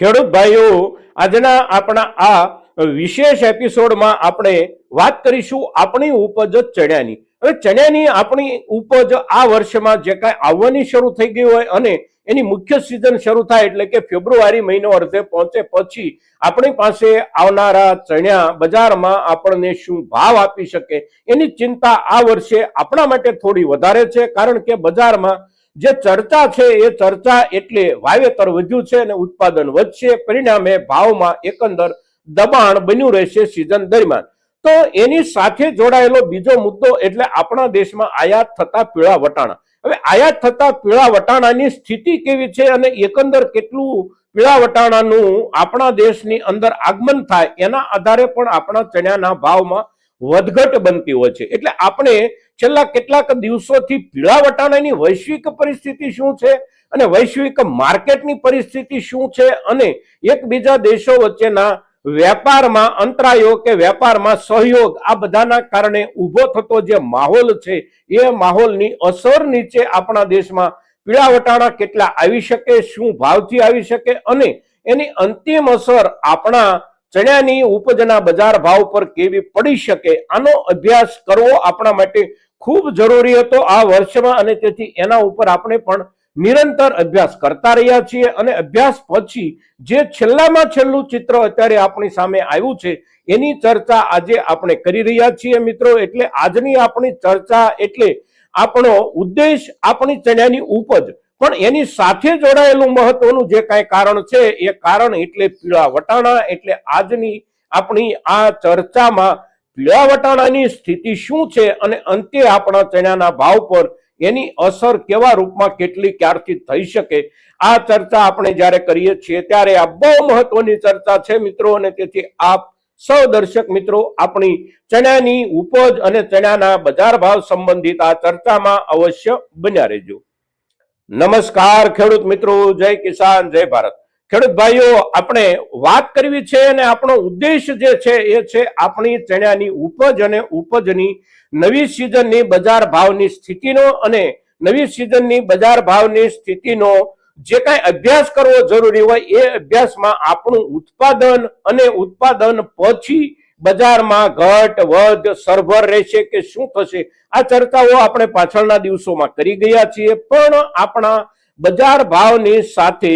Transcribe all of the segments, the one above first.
ખેડૂત ભાઈઓ, આજના આપણા આ વિશેષ એપિસોડમાં આપણે વાત કરીશું આપણી ઉપજ ચણાની. હવે ચણાની આપણી ઉપજ આ વર્ષમાં જે કાંઈ આવવાની શરૂ થઈ ગઈ હોય અને એની મુખ્ય સિઝન શરૂ થાય એટલે કે ફેબ્રુઆરી મહિનો અર્ધે પહોંચે પછી આપણી પાસે આવનારા ચણા બજારમાં આપણને શું ભાવ આપી શકે એની ચિંતા આ વર્ષે આપણા માટે થોડી વધારે છે, કારણ કે બજારમાં જે ચર્ચા છે એ ચર્ચા એટલે વાવેતર વધ્યું છે અને ઉત્પાદન વધશે, પરિણામે ભાવમાં એકંદર દબાણ બન્યું રહેશે સિઝન દરમિયાન. તો એની સાથે જોડાયેલો બીજો મુદ્દો એટલે આપણા દેશમાં આયાત થતા પીળા વટાણા. હવે આયાત થતા પીળા વટાણાની સ્થિતિ કેવી છે અને એકંદર કેટલું પીળા વટાણાનું આપણા દેશની અંદર આગમન થાય એના આધારે પણ આપણા ચણાના ભાવમાં વધઘટ બનતી હોય છે. એટલે આપણે છેલ્લા કેટલાક દિવસોથી પીળા વટાણાની વૈશ્વિક પરિસ્થિતિ શું છે અને વૈશ્વિક માર્કેટની પરિસ્થિતિ શું છે અને એકબીજા દેશો વચ્ચેના વેપારમાં અંતરાયો કે વેપારમાં સહયોગ, આ બધાના કારણે ઊભો થતો જે માહોલ છે એ માહોલની અસર નીચે આપણા દેશમાં પીળા વટાણા કેટલા આવી શકે, શું ભાવથી આવી શકે અને એની અંતિમ અસર આપણા ચણાની ઉપજના બજાર ભાવ પર કેવી પડી શકે, આનો અભ્યાસ કરવો આપણા માટે ખૂબ જરૂરી હતો આ વર્ષમાં અને તેથી એના ઉપર આપણે પણ નિરંતર અભ્યાસ કરતા રહ્યા છીએ. અને અભ્યાસ પછી જે છેલ્લામાં છેલ્લું ચિત્ર અત્યારે આપણી સામે આવ્યું છે એની ચર્ચા આજે આપણે કરી રહ્યા છીએ મિત્રો. એટલે આજની આપણી ચર્ચા એટલે આપણો ઉદ્દેશ આપણી ચણાની ઉપજ, પણ એની સાથે જોડાયેલું મહત્વનું જે કાંઈ કારણ છે એ કારણ એટલે પીળા વટાણા. એટલે આજની આપણી આ ચર્ચામાં પીળા વટાણાની સ્થિતિ શું છે અને અંતે આપણા ચણાના ભાવ પર એની અસર કેવા રૂપમાં કેટલી ક્યારથી થઈ શકે, આ ચર્ચા આપણે જ્યારે કરીએ છીએ ત્યારે આ બહુ મહત્વની ચર્ચા છે મિત્રો. અને તેથી આપ સૌ દર્શક મિત્રો આપણી ચણાની ઉપજ અને ચણાના બજાર ભાવ સંબંધિત આ ચર્ચામાં અવશ્ય બન્યા રહેજો. નમસ્કાર ખેડૂત મિત્રો, જય કિસાન, જય ભારત. ખેડૂત ભાઈઓ, આપણે વાત કરવી છે અને આપણો ઉદ્દેશ જે છે એ છે આપણી ચણાની ઉપજ અને ઉપજની નવી સિઝનની બજાર ભાવની સ્થિતિનો અને નવી સિઝનની બજાર ભાવની સ્થિતિનો જે કાંઈ અભ્યાસ કરવો જરૂરી હોય એ અભ્યાસમાં આપણું ઉત્પાદન અને ઉત્પાદન પછી બજારમાં ઘટ વધ સરભર રહેશે કે શું થશે, આ ચર્ચાઓ આપણે પાછળના દિવસોમાં કરી ગયા છીએ. પણ આપણા બજાર ભાવની સાથે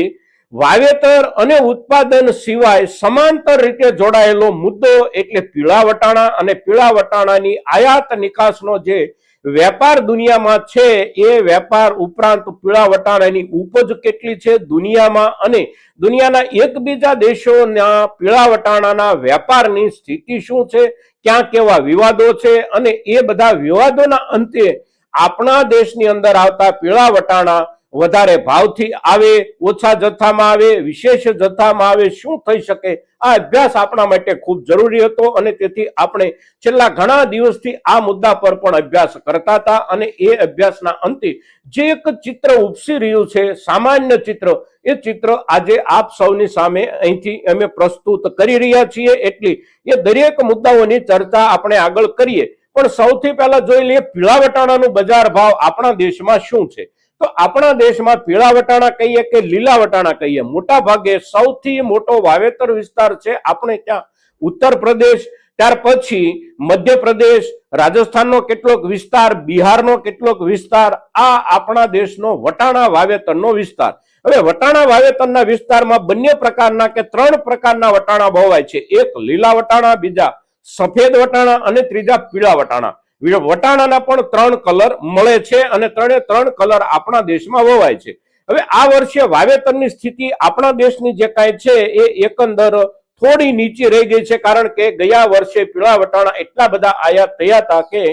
વાવેતર અને ઉત્પાદન સિવાય સમાંતર રીતે જોડાયેલો મુદ્દો એટલે પીળા વટાણા અને પીળા વટાણાની આયાત નિકાસનો જે વેપાર દુનિયામાં છે એ વેપાર ઉપરાંત પીળા વટાણાની ઉપજ કેટલી છે દુનિયામાં અને દુનિયાના એકબીજા દેશોના પીળા વટાણાના વેપારની સ્થિતિ શું છે, ક્યાં કેવા વિવાદો છે અને એ બધા વિવાદોના અંતે આપણા દેશની અંદર આવતા પીળા વટાણા વધારે ભાવથી આવે, ઓછા જથ્થામાં આવે, વિશેષ જથ્થામાં આવે, શું થઈ શકે, આ અભ્યાસ આપણા માટે ખૂબ જરૂરી હતો. અને તેથી આપણે છેલ્લા ઘણા દિવસથી આ મુદ્દા પર પણ અભ્યાસ કરતા હતા અને એ અભ્યાસના અંતે જે એક ચિત્ર ઉપસી રહ્યું છે, સામાન્ય ચિત્ર, એ ચિત્ર આજે આપ સૌની સામે અહીંથી અમે પ્રસ્તુત કરી રહ્યા છીએ. એટલે એ દરેક મુદ્દાઓની ચર્ચા આપણે આગળ કરીએ, પણ સૌથી પહેલા જોઈ લઈએ પીળા વટાણાનું બજાર ભાવ આપણા દેશમાં શું છે. તો આપણા દેશમાં પીળા વટાણા કહીએ કે લીલા વટાણા કહીએ, મોટા ભાગે સૌથી મોટો વાવેતર વિસ્તાર છે આપણે ત્યાં ઉત્તર પ્રદેશ, ત્યાર પછી મધ્યપ્રદેશ, રાજસ્થાનનો કેટલોક વિસ્તાર, બિહારનો કેટલોક વિસ્તાર, આ આપણા દેશનો વટાણા વાવેતરનો વિસ્તાર. હવે વટાણા વાવેતરના વિસ્તારમાં બંને પ્રકારના કે ત્રણ પ્રકારના વટાણા વવાય છે. એક લીલા વટાણા, બીજા સફેદ વટાણા અને ત્રીજા પીળા વટાણા. વટાણાના પણ ત્રણ કલર મળે છે અને ત્રણે ત્રણ કલર આપણા દેશમાં વવાય છે. હવે આ વર્ષે વાવેતરની સ્થિતિ આપણા દેશની જે કાંઈ છે એ એકંદર થોડી નીચે રહી ગઈ છે, કારણ કે ગયા વર્ષે પીળા વટાણા એટલા બધા આયાત થયા હતા કે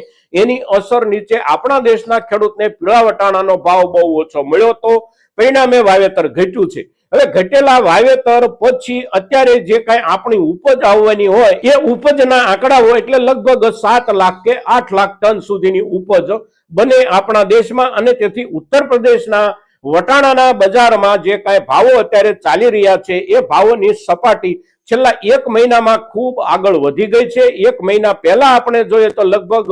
એની અસર નીચે આપણા દેશના ખેડૂતને પીળા વટાણાનો ભાવ બહુ ઓછો મળ્યો હતો, પરિણામે વાવેતર ઘટ્યું છે. હવે ઘટેલા વાવેતર પછી અત્યારે જે કાંઈ આપણી ઉપજ આવવાની હોય એ ઉપજના આંકડાઓ એટલે લગભગ 7 લાખ કે 8 લાખ ટન સુધીની ઉપજ બને આપણા દેશમાં. અને તેથી ઉત્તર પ્રદેશના વટાણાના બજારમાં જે કાંઈ ભાવો અત્યારે ચાલી રહ્યા છે એ ભાવોની સપાટી છેલ્લા 1 મહિનામાં ખૂબ આગળ વધી ગઈ છે. 1 મહિના પહેલા આપણે જોઈએ તો લગભગ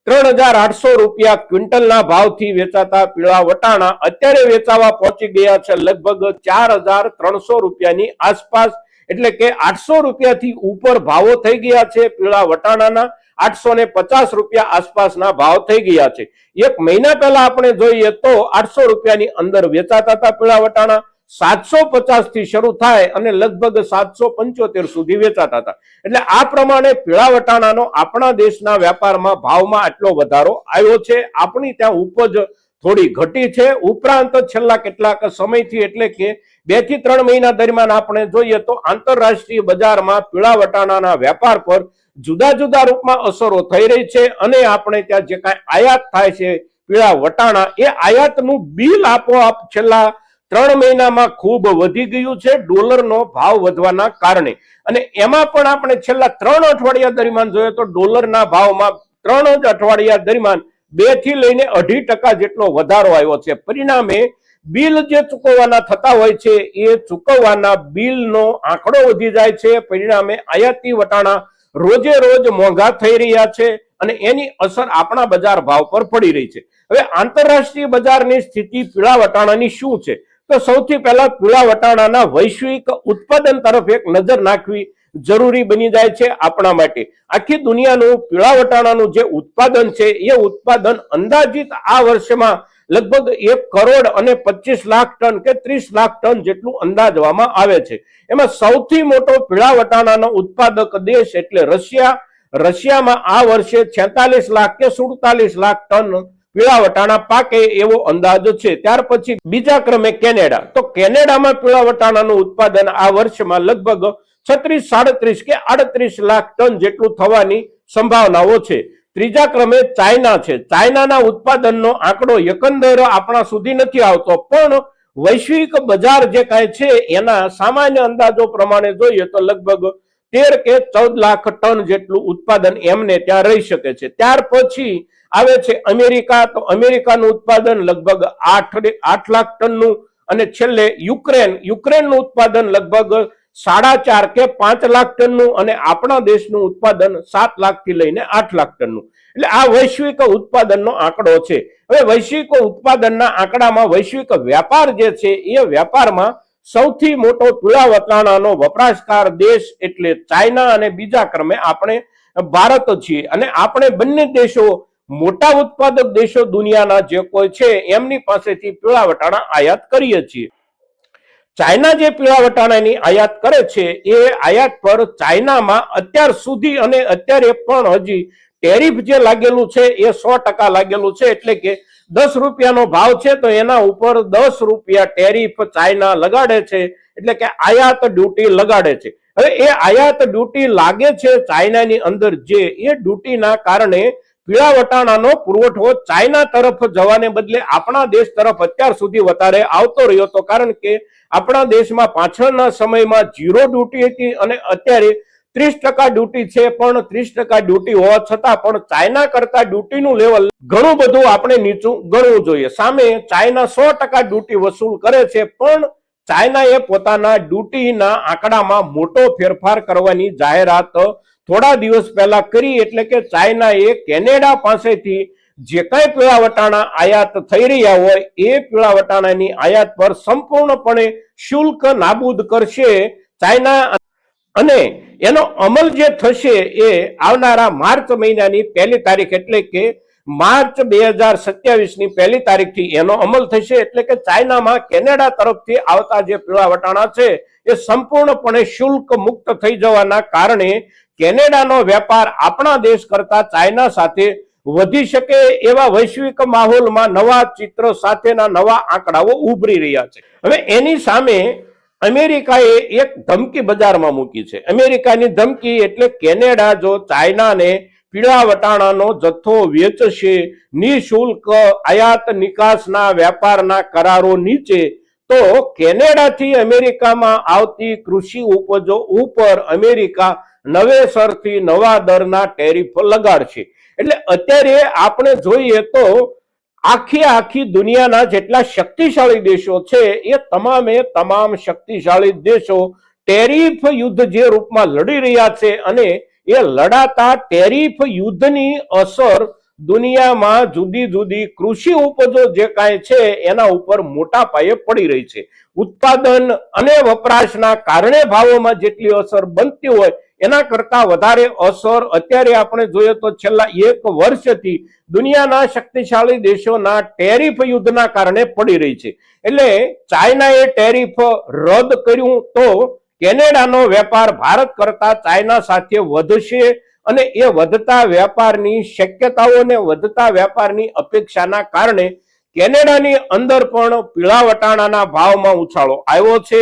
₹3,800 ક્વિન્ટલના ભાવથી વેચાતા પીળા વટાણા અત્યારે વેચાવા પહોંચી ગયા છે લગભગ ₹4,300 આસપાસ, એટલે કે ₹800 ઉપર ભાવો થઈ ગયા છે પીળા વટાણાના. ₹850 આસપાસના ભાવ થઈ ગયા છે. એક મહિના પહેલા આપણે જોઈએ તો ₹800 અંદર વેચાતા હતા પીળા વટાણા, 750 થી શરૂ થાય અને લગભગ 775 સુધી વેચાતા હતા. એટલે આ પ્રમાણે પીળા વટાણાનો આપણા દેશના વેપારમાં ભાવમાં આટલો વધારો આવ્યો છે. આપણી ત્યાં ઉપજ થોડી ઘટી છે. ઉપરાંત છેલ્લા કેટલાક સમયથી એટલે કે 2 થી 3 મહિના દરમિયાન આપણે જોઈએ તો આંતરરાષ્ટ્રીય બજારમાં પીળા વટાણાના વેપાર પર જુદા જુદા રૂપમાં અસરો થઈ રહી છે અને આપણે ત્યાં જે કાંઈ આયાત થાય છે પીળા વટાણા, એ આયાતનું બિલ આપોઆપ છેલ્લા 3 મહિનામાં ખૂબ વધી ગયું છે ડોલરનો ભાવ વધવાના કારણે. અને એમાં પણ આપણે છેલ્લા 3 અઠવાડિયા દરમિયાન જોઈએ તો ડોલરના ભાવમાં 3 જ અઠવાડિયા દરમિયાન 2 થી લઈને 2.5% જેટલો વધારો આવ્યો છે. પરિણામે બિલ જે ચૂકવવાના થતા હોય છે એ ચૂકવવાના બિલનો આંકડો વધી જાય છે. પરિણામે આયાતી વટાણા રોજે રોજ મોંઘા થઈ રહ્યા છે અને એની અસર આપણા બજાર ભાવ પર પડી રહી છે. હવે આંતરરાષ્ટ્રીય બજારની સ્થિતિ પીળા વટાણાની શું છે? તો સૌથી પહેલા પીળા વટાણાના વૈશ્વિક ઉત્પાદન તરફ એક નજર નાખવી જરૂરી બની જાય છે આપણા માટે. આખી દુનિયાનું પીળા વટાણાનું જે ઉત્પાદન છે એ ઉત્પાદન અંદાજિત આ વર્ષમાં લગભગ 1,25,00,000 ટન કે 30 લાખ ટન જેટલું અંદાજવામાં આવે છે. એમાં સૌથી મોટો પીળા વટાણાનો ઉત્પાદક દેશ એટલે રશિયા. રશિયામાં આ વર્ષે 46 લાખ કે 47 લાખ ટન પીળા વટાણા પાકે એવો અંદાજ છે. ત્યાર પછી બીજા ક્રમે કેનેડા. તો કેનેડામાં પીળા વટાણાનું ઉત્પાદન આ વર્ષમાં લગભગ 36, 37 કે 38 લાખ ટન જેટલું થવાની સંભાવનાઓ છે. ત્રીજા ક્રમે ચાઇના છે. ચાઇનાના ઉત્પાદનનો આંકડો એકંદર આપણા સુધી નથી આવતો, પણ વૈશ્વિક બજાર જે કાંઈ છે એના સામાન્ય અંદાજો પ્રમાણે જોઈએ તો લગભગ 13 કે 14 લાખ ટન જેટલું ઉત્પાદન એમને ત્યાં રહી શકે છે. ત્યાર પછી આવે છે અમેરિકા. તો અમેરિકાનું ઉત્પાદન લગભગ 8 લાખ ટનનું અને છેલ્લે યુક્રેનનું ઉત્પાદન લગભગ 4.5 કે 5 લાખ ટનનું અને આપણા દેશનું ઉત્પાદન 7 લાખ થી લઈને 8 લાખ ટનનું. એટલે આ વૈશ્વિક ઉત્પાદનનો આંકડો છે. હવે વૈશ્વિક ઉત્પાદનના આંકડામાં વૈશ્વિક વ્યાપાર જે છે એ વ્યાપારમાં સૌથી મોટો પીળા વટાણાનો વપરાશકાર દેશ એટલે ચાઇના અને બીજા ક્રમે આપણે ભારત છીએ. અને આપણે બંને દેશો મોટા ઉત્પાદક દેશો દુનિયાના જે કોઈ છે એમની પાસેથી પીળા વટાણા આયાત કરીએ છીએ. ચાઇના જે પીળા વટાણાની આયાત કરે છે એ આયાત પર ચાઇનામાં અત્યાર સુધી અને અત્યારે પણ હજી ટેરિફ જે લાગેલું છે એ 100% લાગેલું છે. એટલે કે ₹10 ભાવ છે તો એના ઉપર ₹10 ટેરિફ ચાઇના લગાડે છે, એટલે કે આયાત ડ્યુટી લગાડે છે. હવે એ આયાત ડ્યુટી લાગે છે ચાઇનાની અંદર, જે એ ડ્યુટીના કારણે પીળા વટાણાનો પુરવઠો ચાઇના તરફ જવાને બદલે આપણા દેશ તરફ અત્યાર સુધી વધારે આવતો રહ્યો હતો. કારણ કે આપણા દેશમાં પાછળના સમયમાં 0 ડ્યુટી હતી અને અત્યારે 30% ડ્યુટી છે. પણ 30% ડ્યુટી હોવા છતાં પણ ચાઇના કરતા ડ્યુટીનું લેવલ ઘણું બધું આપણે નીચું ગણવું જોઈએ. સામે ચાઇના 100% ડ્યુટી વસૂલ કરે છે, પણ ચાઇનાએ પોતાના ડ્યુટીના આંકડામાં મોટો ફેરફાર કરવાની જાહેરાત થોડા દિવસ પહેલા કરી. એટલે કે ચાઇનાએ કેનેડા પાસેથી જે કઈ પીળા વટાણા આયાત થઈ રહ્યા હોય એ પીળા વટાણાની આયાત પર સંપૂર્ણપણે શુલ્ક નાબૂદ કરશે ચાઇના. અને એનો અમલ જે થશે એ આવનારા માર્ચ મહિનાની 1લી તારીખ એટલે કે માર્ચ 2027ની 1લી તારીખથી એનો અમલ થશે. એટલે કે ચાઇનામાં કેનેડા તરફથી આવતા જે પીળા વટાણા છે એ સંપૂર્ણપણે શુલ્ક મુક્ત થઈ જવાના કારણે કેનેડાનો વેપાર આપણા દેશ કરતા ચાઇના સાથે વધી શકે એવા વૈશ્વિક માહોલમાં નવા ચિત્ર સાથેના નવા આંકડાઓ ઉભરી રહ્યા છે. હવે એની સામે અમેરિકાએ એક ધમકી બજારમાં મૂકી છે. અમેરિકાની ધમકી એટલે કેનેડા જો ચાઇનાને પીળા વટાણાનો જથ્થો વેચશે નિઃશુલ્ક આયાત નિકાસના વેપારના કરારો નીચે, તો કેનેડાથી અમેરિકામાં આવતી કૃષિ ઉપજો ઉપર અમેરિકા નવેસરથી નવા દરના ટેરિફ લગાડશે. એટલે અત્યારે આપણે જોઈએ તો આખી દુનિયાના જેટલા શક્તિશાળી દેશો છે એ તમામ શક્તિશાળી દેશો ટેરિફ યુદ્ધ જે રૂપમાં લડી રહ્યા છે અને એ લડાતા ટેરિફ યુદ્ધની અસર દુનિયામાં જુદી જુદી કૃષિ ઉપજો જે કાંઈ છે એના ઉપર મોટા પાયે પડી રહી છે. ઉત્પાદન અને વપરાશના કારણે ભાવોમાં જેટલી અસર બનતી હોય એના કરતા વધારે અસર અત્યારે આપણે જોઈએ તો છેલ્લા 1 વર્ષથી દુનિયાના શક્તિશાળી દેશોના ટેરિફ યુદ્ધના કારણે પડી રહી છે. એટલે ચાઇનાએ ટેરિફ રદ કર્યું તો કેનેડાનો વેપાર ભારત કરતા ચાઇના સાથે વધશે અને એ વધતા વેપારની શક્યતાઓ અને વધતા વેપારની અપેક્ષાના કારણે કેનેડાની અંદર પણ પીળા વટાણાના ભાવમાં ઉછાળો આવ્યો છે.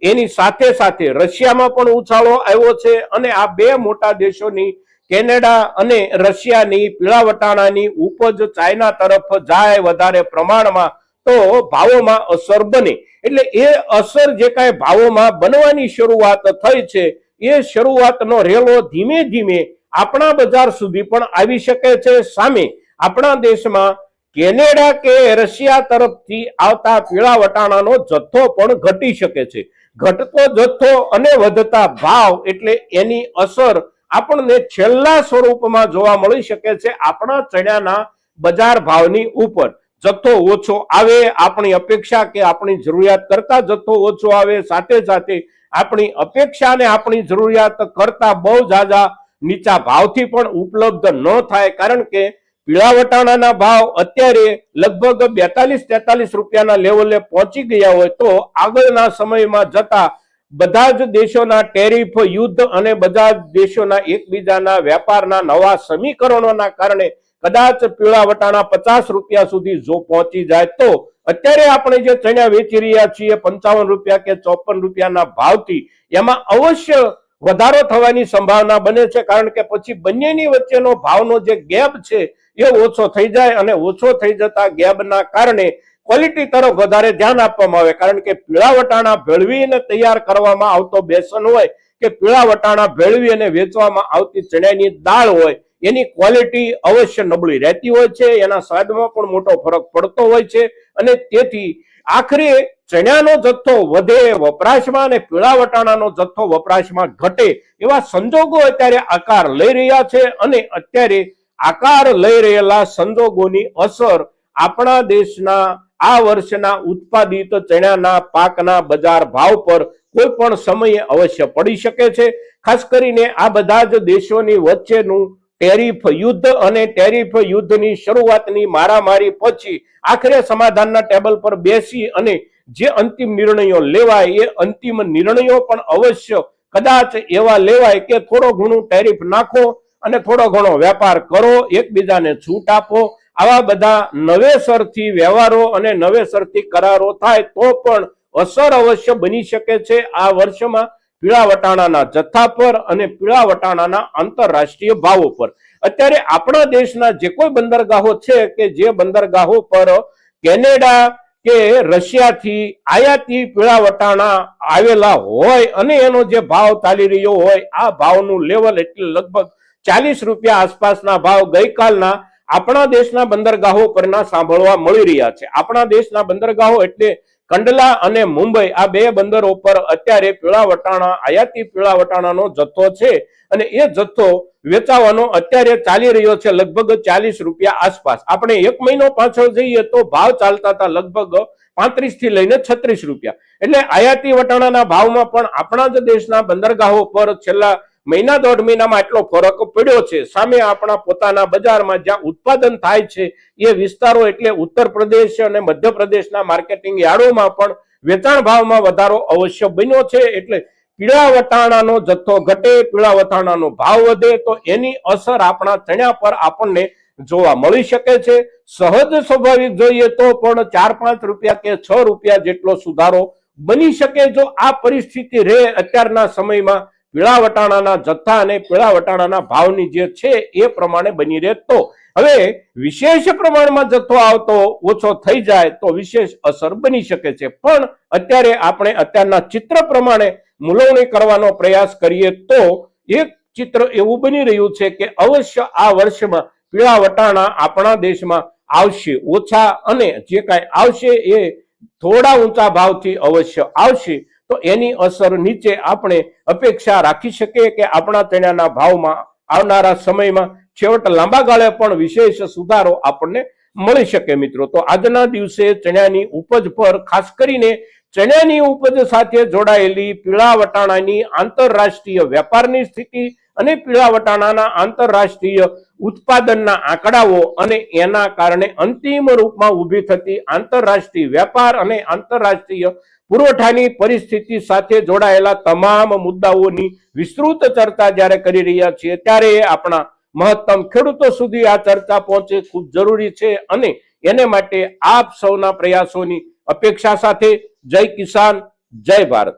એની સાથે સાથે રશિયામાં પણ ઉછાળો આવ્યો છે અને આ બે મોટા દેશોની કેનેડા અને રશિયાની પીળા વટાણાની ઉપજ ચાઇના તરફ જાય વધારે પ્રમાણમાં તો ભાવોમાં અસર બને. એટલે એ અસર જે કાંઈ ભાવોમાં બનવાની શરૂઆત થઈ છે એ શરૂઆતનો રેલો ધીમે ધીમે આપણા બજાર સુધી પણ આવી શકે છે. સામે આપણા દેશમાં કેનેડા કે રશિયા તરફથી આવતા પીળા વટાણાનો જથ્થો પણ ઘટી શકે છે. ઘટતો જથ્થો અને વધતા ભાવ એટલે એની અસર આપણને છેલ્લા સ્વરૂપમાં જોવા મળી શકે છે આપણા ચણાના બજાર ભાવની ઉપર. જથ્થો ઓછો આવે આપણી અપેક્ષા કે આપણી જરૂરિયાત કરતા જથ્થો ઓછો આવે, સાથે સાથે આપણી અપેક્ષા અને આપણી જરૂરિયાત કરતા બહુ ઝાઝા નીચા ભાવથી પણ ઉપલબ્ધ ન થાય. કારણ કે પીળા વટાણાના ભાવ અત્યારે લગભગ 42-43 રૂપિયાના લેવલે પહોંચી ગયા હોય તો આગળના સમયમાં જતા બધા જ દેશોના ટેરિફ યુદ્ધ અને બધા જ દેશોના એકબીજાના વેપારના નવા સમીકરણોના કારણે કદાચ પીળા વટાણા 50 રૂપિયા સુધી જો પહોંચી જાય તો અત્યારે આપણે જે ચણા વેચી રહ્યા છીએ 55 રૂપિયા કે 54 રૂપિયાના ભાવથી એમાં અવશ્ય વધારો થવાની સંભાવના બને છે. કારણ કે પછી બંનેની વચ્ચેનો ભાવનો જે ગેપ છે એ ઓછો થઈ જાય અને ઓછો થઈ જતા ગેપના કારણે ક્વોલિટી તરફ વધારે ધ્યાન આપવામાં આવે. કારણ કે પીળા વટાણા ભેળવીને તૈયાર કરવામાં આવતો બેસન હોય કે પીળા વટાણા ભેળવી અને વેચવામાં આવતી ચણાની દાળ હોય એની ક્વોલિટી અવશ્ય નબળી રહેતી હોય છે. એના સ્વાદમાં પણ મોટો ફરક પડતો હોય છે અને તેથી આખરે ચણાનો જથ્થો વધે વપરાશમાં અને પીળા વટાણાનો જથ્થો વપરાશમાં ઘટે એવા સંજોગો અત્યારે આકાર લઈ રહ્યા છે. અને અત્યારે આકાર લઈ રહેલા સંજોગોની અસર આપણા દેશના આ વર્ષના ઉત્પાદિત ચણાના પાકના બજાર ભાવ પર કોઈ પણ સમયે અવશ્ય પડી શકે છે. ખાસ કરીને આ બધા જ દેશોની વચ્ચેનું ટેરિફ યુદ્ધ અને ટેરિફ યુદ્ધની શરૂઆતની મારામારી પછી આખરે સમાધાનના ટેબલ પર બેસી અને જે અંતિમ નિર્ણયો લેવાય એ અંતિમ નિર્ણયો પણ અવશ્ય કદાચ એવા લેવાય કે થોડો ઘણું ટેરિફ નાખો અને થોડો ઘણો વેપાર કરો, એકબીજાને છૂટ આપો. આવા બધા નવેસરથી વ્યવહારો અને નવેસરથી કરારો થાય તો પણ અસર અવશ્ય બની શકે છે આ વર્ષમાં પીળા વટાણાના જથ્થા પર અને પીળા વટાણાના આંતરરાષ્ટ્રીય ભાવો પર. અત્યારે આપણા દેશના જે કોઈ બંદરગાહો છે કે જે બંદરગાહો પર કેનેડા કે રશિયાથી આયાતી પીળા વટાણા આવેલા હોય અને એનો જે ભાવ ચાલી રહ્યો હોય આ ભાવનું લેવલ એટલે લગભગ 40 રૂપિયા આસપાસના ભાવ ગઈકાલના આપણા દેશના બંદરગાહો પરના સાંભળવા મળી રહ્યા છે. આપણા દેશના બંદરગાહો એટલે કંડલા અને મુંબઈ આ બે બંદરો પર અત્યારે પીળા વટાણા આયાતી પીળા વટાણાનો જથ્થો છે અને એ જથ્થો વેચાવાનો અત્યારે ચાલી રહ્યો છે લગભગ 40 રૂપિયા આસપાસ. આપણે 1 મહિનો પાછળ જઈએ તો ભાવ ચાલતા હતા લગભગ 35 થી લઈને 36 રૂપિયા. એટલે આયાતી વટાણાના ભાવમાં પણ આપણા જ દેશના બંદરગાહો પર છેલ્લા મહિના 1.5 મહિનામાં એટલો ફરક પડ્યો છે. સામે આપણા પોતાના બજારમાં જ્યાં ઉત્પાદન થાય છે એ વિસ્તારો એટલે ઉત્તર પ્રદેશ અને મધ્યપ્રદેશના માર્કેટિંગ યાર્ડોમાં પણ વેચાણ ભાવમાં વધારો અવશ્ય બન્યો છે. એટલે પીળા વટાણાનો જથ્થો ઘટે, પીળા વટાણાનો ભાવ વધે તો એની અસર આપણા ચણા પર આપણને જોવા મળી શકે છે. સહજ સ્વાભાવિક જોઈએ તો પણ 4-5 રૂપિયા કે 6 રૂપિયા જેટલો સુધારો બની શકે જો આ પરિસ્થિતિ રહે અત્યારના સમયમાં પીળા વટાણાના જથ્થા અને પીળા વટાણાના ભાવની જે છે એ પ્રમાણે બની રહે તો. હવે વિશેષ પ્રમાણમાં જથ્થો આવતો ઓછો થઈ જાય તો વિશેષ અસર બની શકે છે. પણ અત્યારે આપણે અત્યારના ચિત્ર પ્રમાણે મૂલવણી કરવાનો પ્રયાસ કરીએ તો એક ચિત્ર એવું બની રહ્યું છે કે અવશ્ય આ વર્ષમાં પીળા વટાણા આપણા દેશમાં આવશે ઓછા અને જે કાંઈ આવશે એ થોડા ઊંચા ભાવથી અવશ્ય આવશે. તો એની અસર નીચે આપણે અપેક્ષા રાખી શકીએ કે આપણા ચણાના ભાવમાં આવનારા સમયમાં છેવટ લાંબા ગાળે પણ વિશેષ સુધારો આપણને મળી શકે મિત્રો। તો આજના દિવસે ચણાની ઉપજ પર ખાસ કરીને ચણાની ઉપજ સાથે જોડાયેલી પીળા વટાણાની આંતરરાષ્ટ્રીય વેપારની સ્થિતિ અને પીળા વટાણાના આંતરરાષ્ટ્રીય ઉત્પાદનના આંકડાઓ અને એના કારણે અંતિમ રૂપમાં ઊભી થતી આંતરરાષ્ટ્રીય વેપાર અને આંતરરાષ્ટ્રીય પુરવઠાની પરિસ્થિતિ સાથે જોડાયેલા તમામ મુદ્દાઓની વિસ્તૃત ચર્ચા જ્યારે કરી રહ્યા છીએ ત્યારે આપણા મહત્તમ ખેડૂતો સુધી આ ચર્ચા પહોંચે ખૂબ જરૂરી છે અને એને માટે આપ સૌના પ્રયાસોની અપેક્ષા સાથે જય કિસાન, જય ભારત।